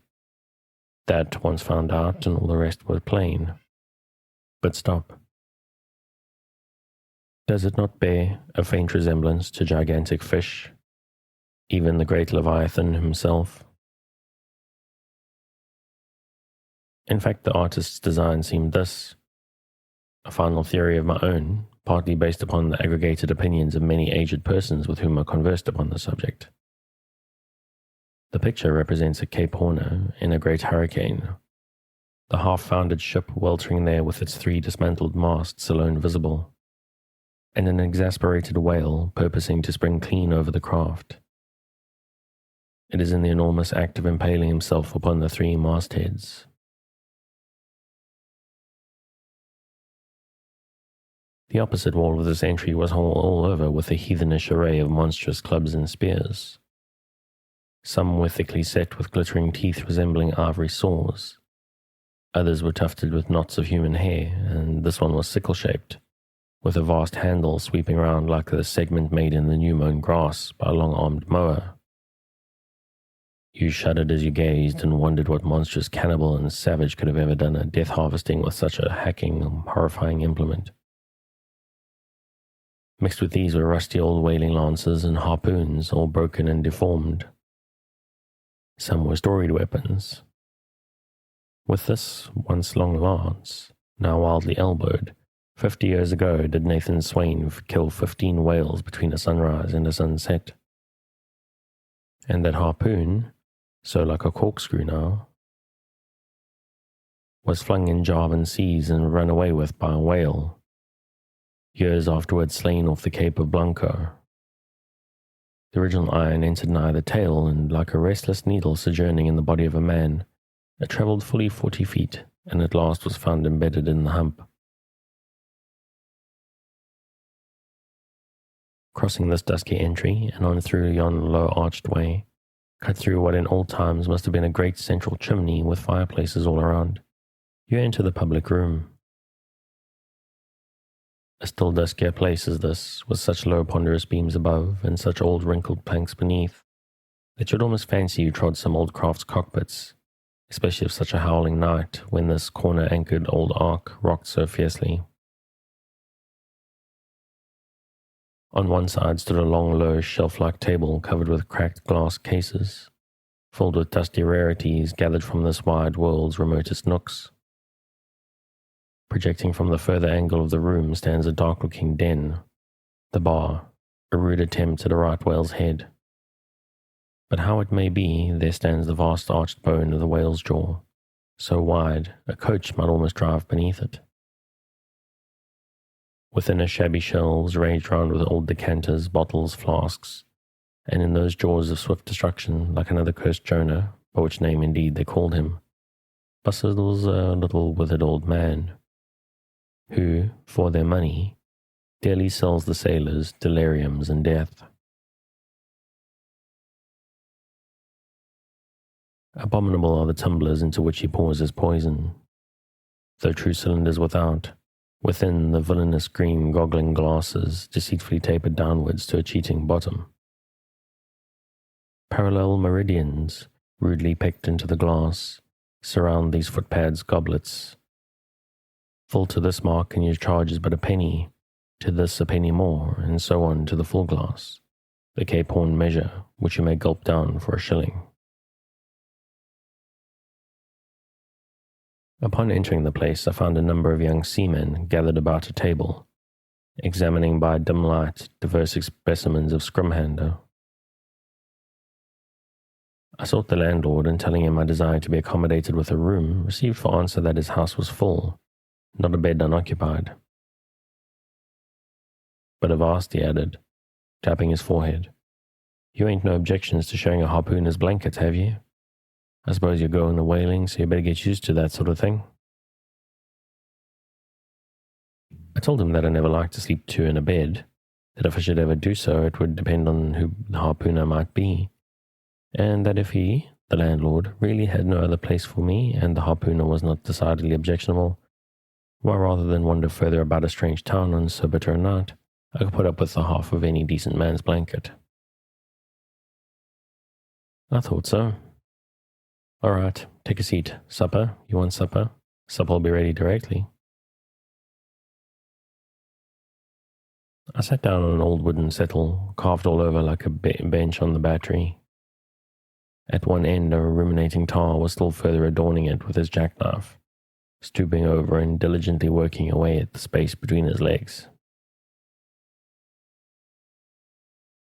S1: That once found out, and all the rest were plain. But stop. Does it not bear a faint resemblance to gigantic fish, even the great Leviathan himself? In fact, the artist's design seemed this, a final theory of my own, partly based upon the aggregated opinions of many aged persons with whom I conversed upon the subject. The picture represents a Cape Horner in a great hurricane, the half-founded ship weltering there with its 3 dismantled masts alone visible, and an exasperated whale purposing to spring clean over the craft. It is in the enormous act of impaling himself upon the 3 mastheads. The opposite wall of this entry was all over with a heathenish array of monstrous clubs and spears. Some were thickly set with glittering teeth resembling ivory saws. Others were tufted with knots of human hair, and this one was sickle-shaped, with a vast handle sweeping round like the segment made in the new-mown grass by a long-armed mower. You shuddered as you gazed and wondered what monstrous cannibal and savage could have ever done a death harvesting with such a hacking, horrifying implement. Mixed with these were rusty old whaling lances and harpoons, all broken and deformed. Some were storied weapons. With this once long lance, now wildly elbowed, 50 years ago did Nathan Swain kill 15 whales between a sunrise and a sunset. And that harpoon, so like a corkscrew now, was flung in Javan seas and run away with by a whale, years afterwards slain off the Cape of Blanco. The original iron entered nigh the tail, and like a restless needle sojourning in the body of a man, it travelled fully 40 feet, and at last was found embedded in the hump. Crossing this dusky entry, and on through yon low arched way, cut through what in old times must have been a great central chimney with fireplaces all around, you enter the public room. A still duskier place as this, with such low ponderous beams above, and such old wrinkled planks beneath, that you'd almost fancy you trod some old craft's cockpits, especially of such a howling night, when this corner-anchored old ark rocked so fiercely. On one side stood a long, low, shelf-like table covered with cracked glass cases, filled with dusty rarities gathered from this wide world's remotest nooks. Projecting from the further angle of the room stands a dark-looking den, the bar, a rude attempt at a right whale's head. But how it may be, there stands the vast arched bone of the whale's jaw, so wide a coach might almost drive beneath it. Within it, shabby shelves ranged round with old decanters, bottles, flasks, and in those jaws of swift destruction, like another cursed Jonah, by which name indeed they called him, bustles a little withered old man, who, for their money, daily sells the sailors deliriums and death. Abominable are the tumblers into which he pours his poison, though true cylinders without, within the villainous green goggling glasses deceitfully tapered downwards to a cheating bottom. Parallel meridians, rudely picked into the glass, surround these footpads goblets. Full to this mark and your charge is but a penny, to this a penny more, and so on to the full glass, the Cape Horn measure, which you may gulp down for a shilling. Upon entering the place, I found a number of young seamen gathered about a table, examining by dim light diverse specimens of scrumhander. I sought the landlord, and telling him I desired to be accommodated with a room, received for answer that his house was full, not a bed unoccupied. But avast, he added, tapping his forehead, you ain't no objections to sharing a harpooner's blankets, have you? I suppose you're going a whaling, so you better get used to that sort of thing. I told him that I never liked to sleep two in a bed, that if I should ever do so, it would depend on who the harpooner might be, and that if he, the landlord, really had no other place for me, and the harpooner was not decidedly objectionable, why, rather than wander further about a strange town on so bitter a night, I could put up with the half of any decent man's blanket. I thought so. All right, take a seat. Supper? You want supper? Supper'll be ready directly. I sat down on an old wooden settle, carved all over like a bench on the battery. At one end, a ruminating tar was still further adorning it with his jackknife, stooping over and diligently working away at the space between his legs.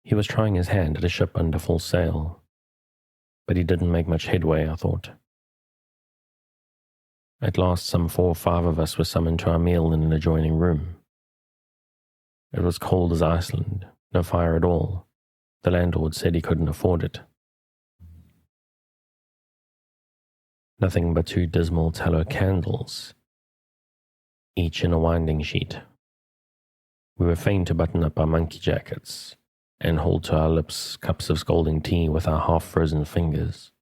S1: He was trying his hand at a ship under full sail, but he didn't make much headway, I thought. At last, some 4 or 5 of us were summoned to our meal in an adjoining room. It was cold as Iceland, no fire at all. The landlord said he couldn't afford it. Nothing but 2 dismal tallow candles, each in a winding sheet. We were fain to button up our monkey jackets and hold to our lips cups of scalding tea with our half-frozen fingers.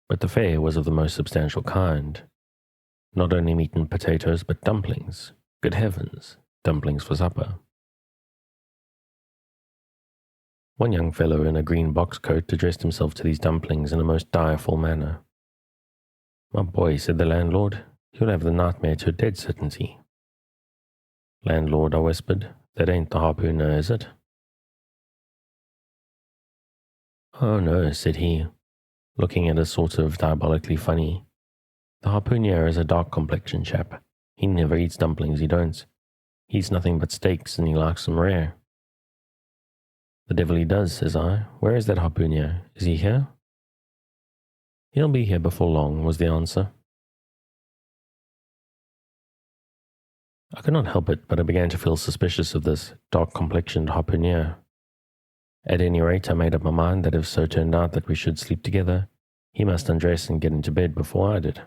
S1: But the fare was of the most substantial kind. Not only meat and potatoes, but dumplings. Good heavens, dumplings for supper. One young fellow in a green box coat addressed himself to these dumplings in a most direful manner. My boy, said the landlord, you'll have the nightmare to a dead certainty. Landlord, I whispered, that ain't the harpooner, is it? Oh no, said he, looking at us sort of diabolically funny. The harpooner is a dark-complexioned chap. He never eats dumplings, he don't. He eats nothing but steaks, and he likes them rare. The devil he does, says I. Where is that harpooner? Is he here? He'll be here before long, was the answer. I could not help it, but I began to feel suspicious of this dark-complexioned harpooner. At any rate, I made up my mind that if so turned out that we should sleep together, he must undress and get into bed before I did.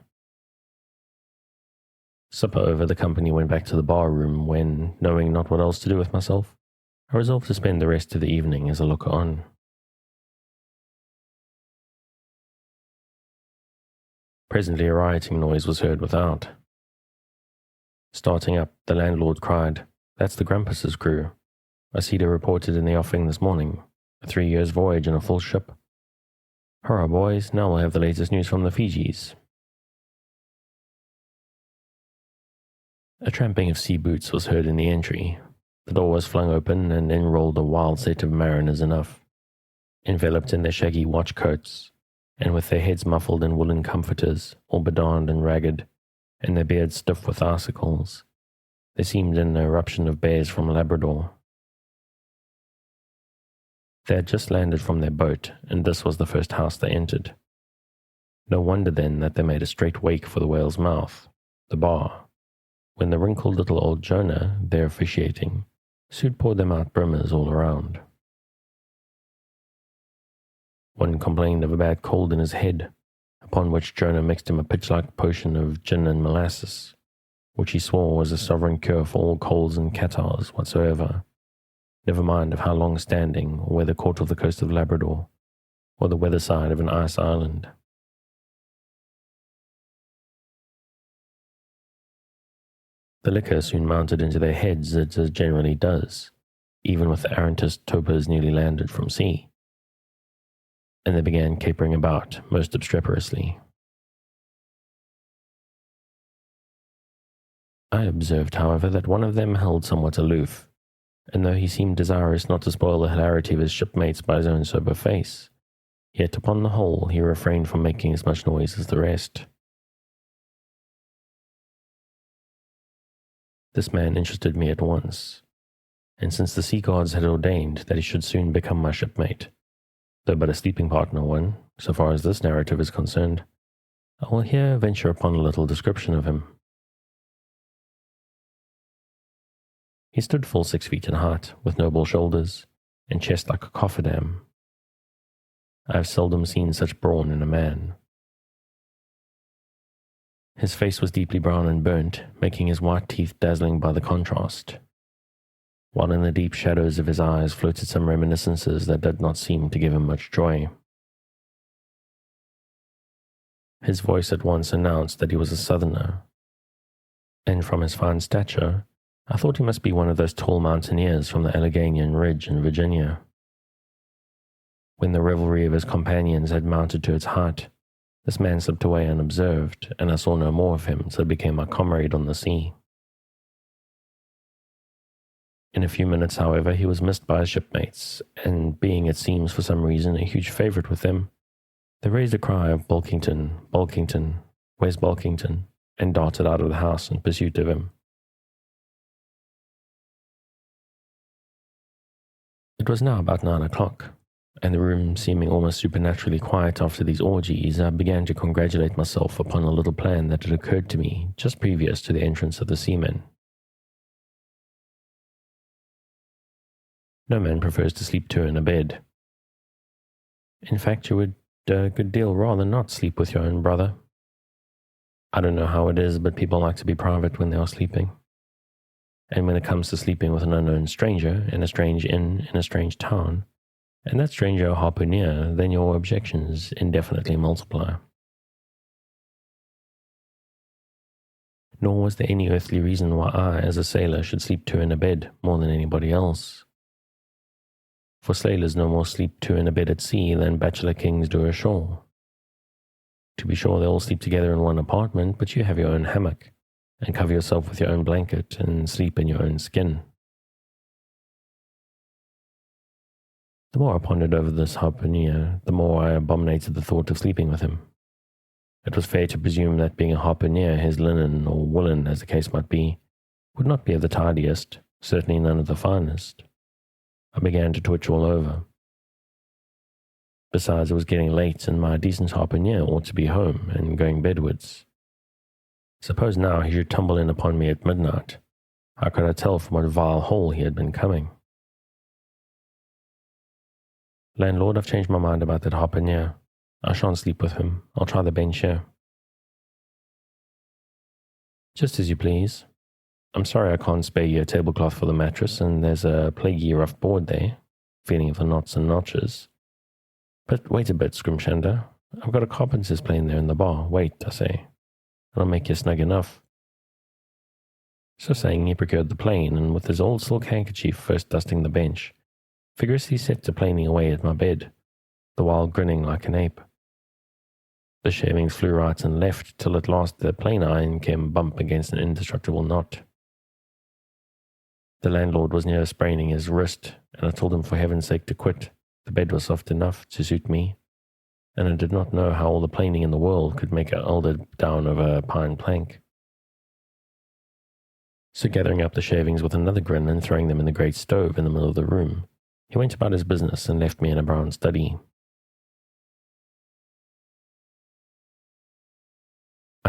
S1: Supper over, the company went back to the bar room when, knowing not what else to do with myself, I resolved to spend the rest of the evening as a looker-on. Presently a rioting noise was heard without. Starting up, the landlord cried, That's the Grampus's crew. I see they reported in the offing this morning. A 3 years' voyage in a full ship. Hurrah, boys, now we'll have the latest news from the Fijis. A tramping of sea boots was heard in the entry. The door was flung open, and in rolled a wild set of mariners enough, enveloped in their shaggy watch coats, and with their heads muffled in woolen comforters, all bedarned and ragged, and their beards stiff with icicles. They seemed an eruption of bears from Labrador. They had just landed from their boat, and this was the first house they entered. No wonder then that they made a straight wake for the whale's mouth, the bar, when the wrinkled little old Jonah, there officiating, soon poured them out brimmers all around. One complained of a bad cold in his head, upon which Jonah mixed him a pitch-like potion of gin and molasses, which he swore was a sovereign cure for all colds and catarrhs whatsoever, never mind of how long-standing, or whether caught off the coast of Labrador, or the weather side of an ice island. The liquor soon mounted into their heads as it generally does, even with the arrantist topers newly landed from sea, and they began capering about most obstreperously. I observed, however, that one of them held somewhat aloof, and though he seemed desirous not to spoil the hilarity of his shipmates by his own sober face, yet upon the whole he refrained from making as much noise as the rest. This man interested me at once, and since the sea gods had ordained that he should soon become my shipmate, though but a sleeping partner one, so far as this narrative is concerned, I will here venture upon a little description of him. He stood full 6 feet in height, with noble shoulders, and chest like a cofferdam. I have seldom seen such brawn in a man. His face was deeply brown and burnt, making his white teeth dazzling by the contrast, while in the deep shadows of his eyes floated some reminiscences that did not seem to give him much joy. His voice at once announced that he was a southerner, and from his fine stature, I thought he must be one of those tall mountaineers from the Alleghanian Ridge in Virginia. When the revelry of his companions had mounted to its height, this man slipped away unobserved, and I saw no more of him till he became my comrade on the sea. In a few minutes, however, he was missed by his shipmates, and being, it seems, for some reason, a huge favourite with them, they raised a cry of "Bulkington, Bulkington, where's Bulkington?" and darted out of the house in pursuit of him. It was now about 9 o'clock, and the room seeming almost supernaturally quiet after these orgies, I began to congratulate myself upon a little plan that had occurred to me just previous to the entrance of the seamen. No man prefers to sleep two in a bed. In fact, you would a good deal rather not sleep with your own brother. I don't know how it is, but people like to be private when they are sleeping. And when it comes to sleeping with an unknown stranger in a strange inn in a strange town, and that stranger a harpooner, then your objections indefinitely multiply. Nor was there any earthly reason why I, as a sailor, should sleep two in a bed more than anybody else. For sailors no more sleep two in a bed at sea than bachelor kings do ashore. To be sure, they all sleep together in one apartment, but you have your own hammock, and cover yourself with your own blanket, and sleep in your own skin. The more I pondered over this harpooner, the more I abominated the thought of sleeping with him. It was fair to presume that being a harpooner, his linen, or woolen as the case might be, would not be of the tidiest, certainly none of the finest. I began to twitch all over. Besides, it was getting late, and my decent harpooner ought to be home and going bedwards. Suppose now he should tumble in upon me at midnight. How could I tell from what vile hole he had been coming? Landlord, I've changed my mind about that harpooner. I shan't sleep with him. I'll try the bench here. Just as you please. I'm sorry I can't spare you a tablecloth for the mattress, and there's a plaguey rough board there, feeling of the knots and notches. But wait a bit, Scrimshander. I've got a carpenter's plane there in the bar. Wait, I say, and I'll make you snug enough. So saying, he procured the plane, and with his old silk handkerchief first dusting the bench, vigorously set to planing away at my bed, the while grinning like an ape. The shavings flew right and left, till at last the plane iron came bump against an indestructible knot. The landlord was near spraining his wrist, and I told him for heaven's sake to quit. The bed was soft enough to suit me, and I did not know how all the planing in the world could make a elder down over a pine plank. So gathering up the shavings with another grin and throwing them in the great stove in the middle of the room, he went about his business and left me in a brown study.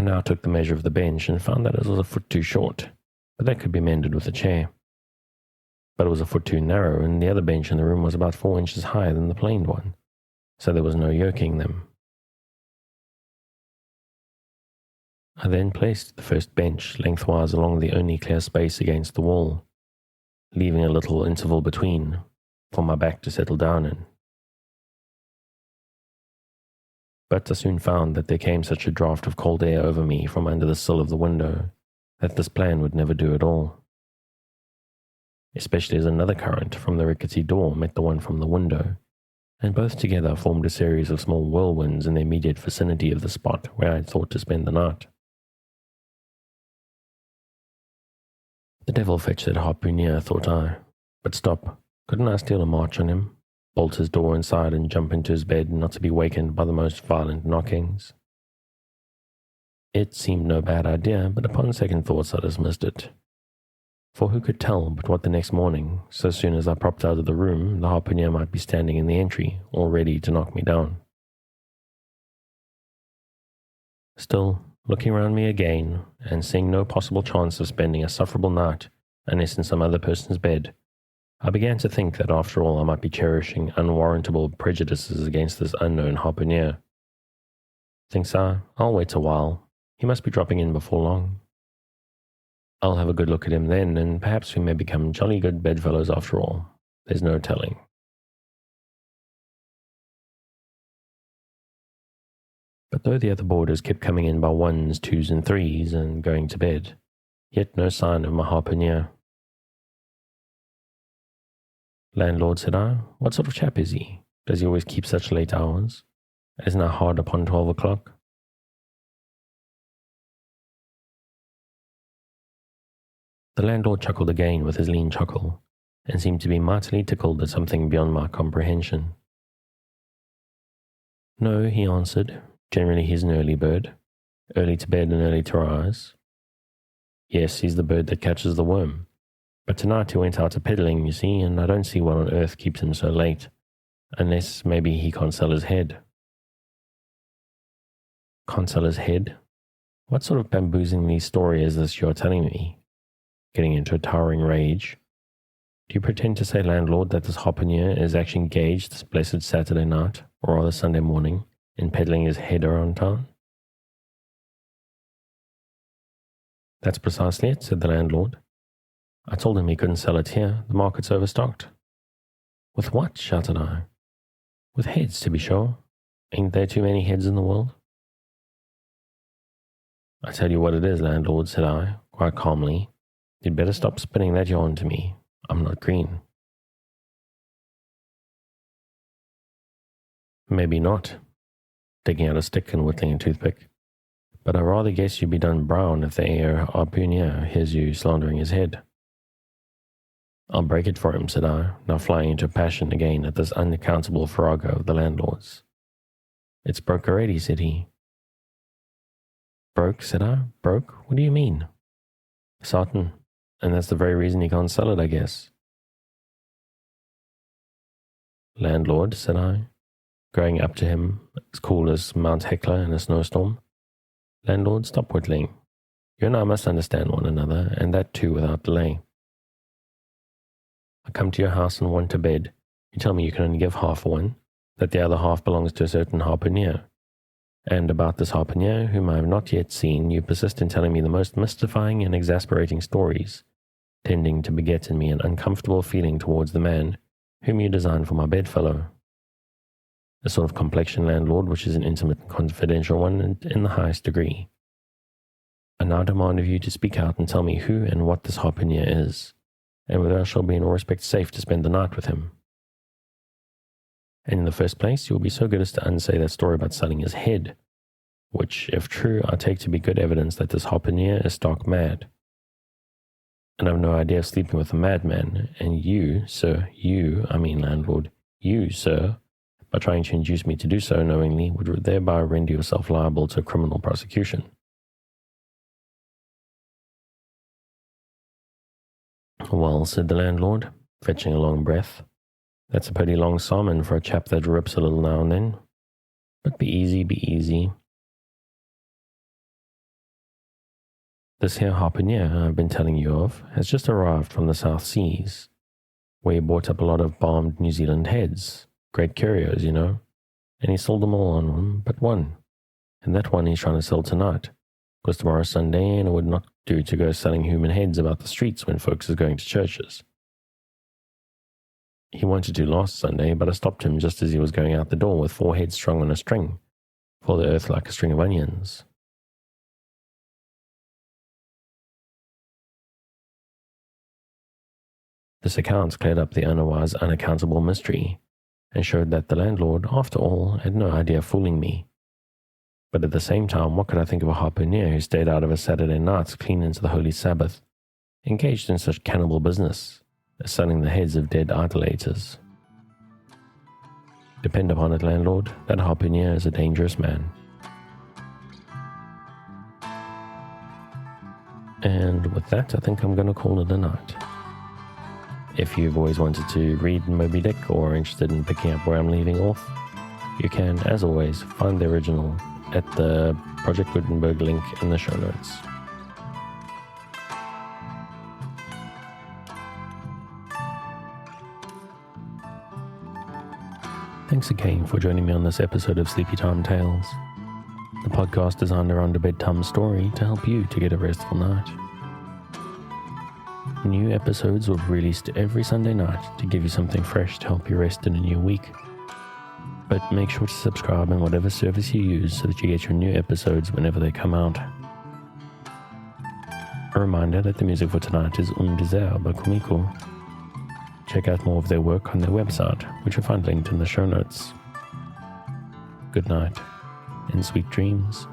S1: I now took the measure of the bench and found that it was a foot too short, but that could be mended with a chair. But it was a foot too narrow, and the other bench in the room was about 4 inches higher than the planed one, so there was no yoking them. I then placed the first bench lengthwise along the only clear space against the wall, leaving a little interval between for my back to settle down in. But I soon found that there came such a draught of cold air over me from under the sill of the window that this plan would never do at all, especially as another current from the rickety door met the one from the window, and both together formed a series of small whirlwinds in the immediate vicinity of the spot where I had thought to spend the night. The devil fetch that harpooner, thought I. But stop, couldn't I steal a march on him, bolt his door inside and jump into his bed not to be wakened by the most violent knockings? It seemed no bad idea, but upon second thoughts I dismissed it. For who could tell but what the next morning, so soon as I propped out of the room, the harpooner might be standing in the entry, all ready to knock me down. Still, looking round me again, and seeing no possible chance of spending a sufferable night unless in some other person's bed, I began to think that after all I might be cherishing unwarrantable prejudices against this unknown harpooner. Thinks I, I'll wait a while. He must be dropping in before long. I'll have a good look at him then, and perhaps we may become jolly good bedfellows after all. There's no telling. But though the other boarders kept coming in by ones, twos, and threes, and going to bed, yet no sign of my harpooner. Landlord, said I, what sort of chap is he? Does he always keep such late hours? Isn't it hard upon 12 o'clock? The landlord chuckled again with his lean chuckle, and seemed to be mightily tickled at something beyond my comprehension. No, he answered, generally he's an early bird, early to bed and early to rise. Yes, he's the bird that catches the worm. But tonight he went out a-peddling, you see, and I don't see what on earth keeps him so late, unless maybe he can't sell his head. Can't sell his head? What sort of bamboozling story is this you're telling me? Getting into a towering rage. Do you pretend to say, landlord, that this harpooner is actually engaged this blessed Saturday night, or rather Sunday morning, in peddling his head around town? That's precisely it, said the landlord. I told him he couldn't sell it here. The market's overstocked. With what? Shouted I. With heads, to be sure. Ain't there too many heads in the world? I tell you what it is, landlord, said I, quite calmly. You'd better stop spinning that yarn to me. I'm not green. Maybe not, taking out a stick and whittling a toothpick. But I rather guess you'd be done brown if the harpooner hears you slandering his head. I'll break it for him, said I, now flying into a passion again at this unaccountable farrago of the landlord's. It's broke already, said he. Broke, said I. Broke? What do you mean? Sartin, and that's the very reason he can't sell it, I guess. Landlord, said I, going up to him, as cool as Mount Hecla in a snowstorm. Landlord, stop whittling. You and I must understand one another, and that too without delay. I come to your house and want a bed. You tell me you can only give half one, that the other half belongs to a certain harpooner. And about this harpooner, whom I have not yet seen, you persist in telling me the most mystifying and exasperating stories, tending to beget in me an uncomfortable feeling towards the man whom you design for my bedfellow. A sort of complexion, landlord, which is an intimate and confidential one, and in the highest degree. I now demand of you to speak out and tell me who and what this harpooner is, and whether I shall be in all respects safe to spend the night with him. And in the first place, you will be so good as to unsay that story about selling his head, which, if true, I take to be good evidence that this harpooner is stark mad. And I've no idea of sleeping with a madman, and you, sir, I mean landlord, you, sir, by trying to induce me to do so knowingly, would thereby render yourself liable to a criminal prosecution. Well, said the landlord, fetching a long breath, that's a pretty long sermon for a chap that rips a little now and then. But be easy, be easy. This here harpooner I've been telling you of has just arrived from the South Seas, where he bought up a lot of bombed New Zealand heads, great curios, you know, and he sold them all on one but one, and that one he's trying to sell tonight, because tomorrow's Sunday and it would not do to go selling human heads about the streets when folks is going to churches. He wanted to last Sunday, but I stopped him just as he was going out the door with 4 heads strung on a string, for the earth like a string of onions. This account cleared up the otherwise unaccountable mystery, and showed that the landlord, after all, had no idea of fooling me. But at the same time, what could I think of a harpooner who stayed out of a Saturday night clean into the Holy Sabbath, engaged in such cannibal business as selling the heads of dead idolaters? Depend upon it, landlord, that harpooner is a dangerous man. And with that, I think I'm going to call it a night. If you've always wanted to read Moby Dick or are interested in picking up where I'm leaving off, you can, as always, find the original at the Project Gutenberg link in the show notes. Thanks again for joining me on this episode of Sleepy Time Tales, the podcast designed around a bedtime story to help you to get a restful night. New episodes will be released every Sunday night to give you something fresh to help you rest in a new week. But make sure to subscribe in whatever service you use so that you get your new episodes whenever they come out. A reminder that the music for tonight is Desire by Kumiko. Check out more of their work on their website, which you'll find linked in the show notes. Good night, and sweet dreams.